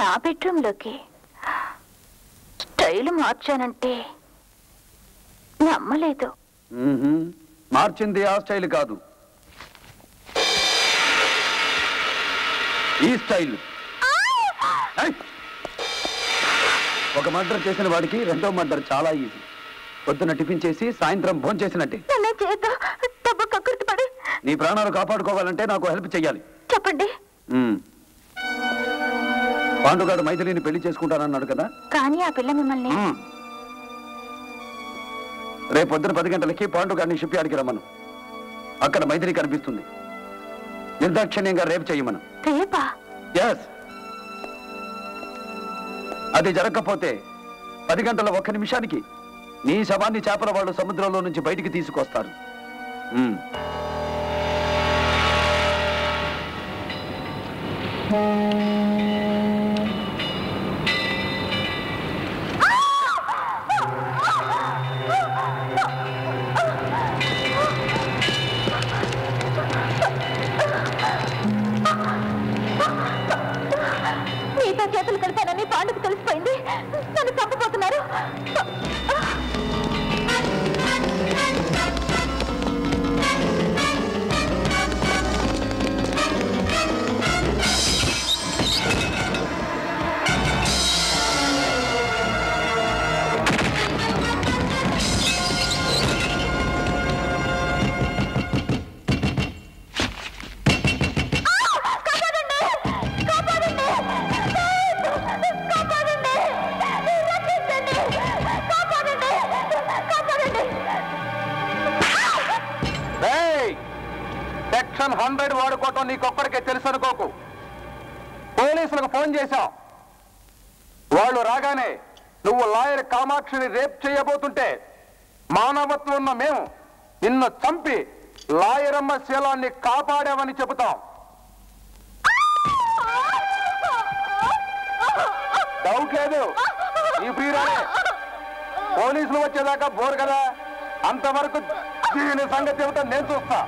నా బెడ్రూమ్లోకి స్టైల్ మార్చానంటే నమ్మలేదు. మార్చింది ఆ స్టైల్ కాదు, ఈ స్టైల్. ఒక మర్డర్ చేసిన వాడికి రెండో మర్డర్ చాలా ఈజీ. పొద్దున టిఫిన్ చేసి సాయంత్రం భోజనం చేసినట్టే. నీ ప్రాణాలు కాపాడుకోవాలంటే నాకు హెల్ప్ చెయ్యాలి. చెప్పండి. పాండుగాడు మైథిలిని పెళ్లి చేసుకుంటానన్నాడు కదా. కానీ ఆ పిల్ల మిమ్మల్ని రేపు పొద్దున 10 గంటలకి పాండుగాడిని షిప్ యార్డ్కి రమ్మను. అక్కడ మైథిలి కనిపిస్తుంది. నిర్దాక్షిణ్యంగా రేపు చెయ్యమను. రేపా? ఎస్. అది జరగకపోతే 10 గంటల 1 నిమిషానికి నీ శవాన్ని చేపల వాళ్ళు సముద్రంలో నుంచి బయటికి తీసుకొస్తారు. మీతో చేతులు కలిపానని పాండుకు తెలిసిపోయింది. నన్ను చంపబోతున్నారు. సెక్షన్ 100 వాడుకోవటం నీకొక్కడికే తెలుసు అనుకోకు. పోలీసులకు ఫోన్ చేశాం. వాళ్ళు రాగానే నువ్వు లాయర్ కామాక్షిని రేప్ చేయబోతుంటే మానవత్వం ఉన్న మేము నిన్ను చంపి లాయరమ్మ శీలాన్ని కాపాడామని చెబుతాం. డౌట్ లేదు, నీ ప్రియురాలే. పోలీసులు వచ్చేదాకా బోరు కదా, అంతవరకు దీని సంగతి చెబుతా నేను చూస్తా.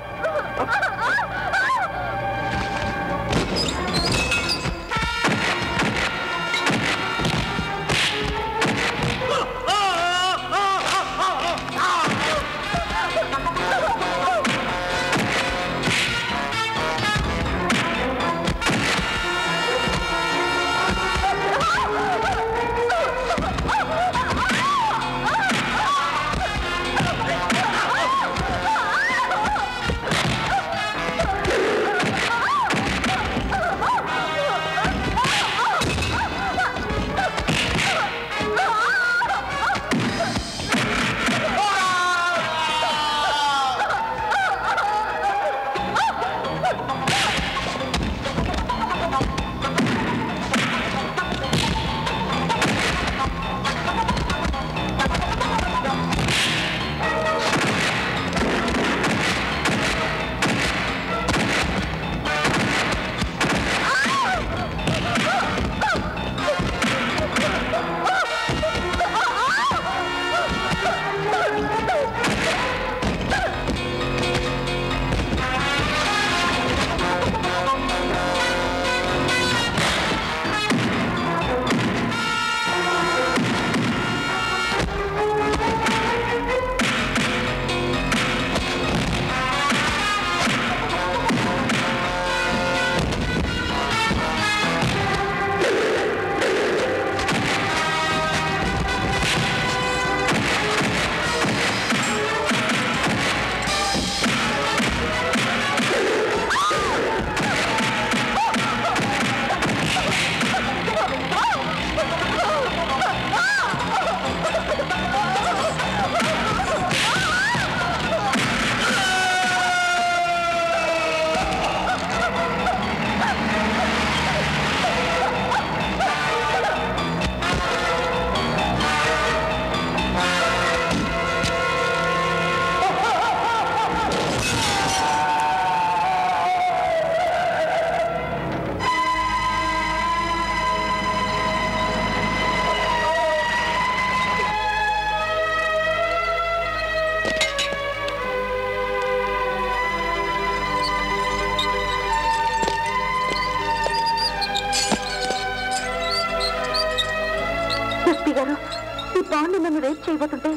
చేయబోతుంటే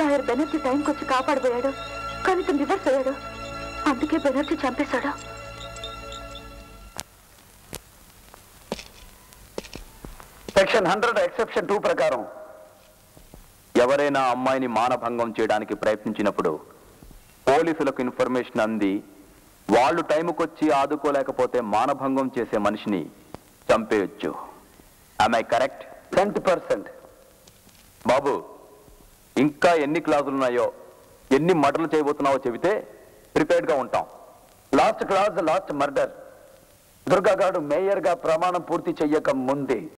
లాయర్ బెనర్జీ టైంకి వచ్చి కాపాడబోయాడు. కానీ తను రివర్స్ అయ్యాడు. అందుకే బెనర్జీ చంపేశాడు. సెక్షన్ 100 ఎక్సెప్షన్ 2 ప్రకారం ఎవరైనా అమ్మాయిని మానభంగం చేయడానికి ప్రయత్నించినప్పుడు పోలీసులకు ఇన్ఫర్మేషన్ అంది వాళ్ళు టైంకొచ్చి ఆదుకోలేకపోతే మానభంగం చేసే మనిషిని చంపేయచ్చు. I correct? 100%. బాబు, ఇంకా ఎన్ని క్లాజులున్నాయో, ఎన్ని మర్డర్లు చేయబోతున్నావో చెబితే ప్రిపేర్డ్గా ఉంటాం. Last clause last murder. దుర్గాగాడు మేయర్గా ప్రమాణం పూర్తి చెయ్యక ముందే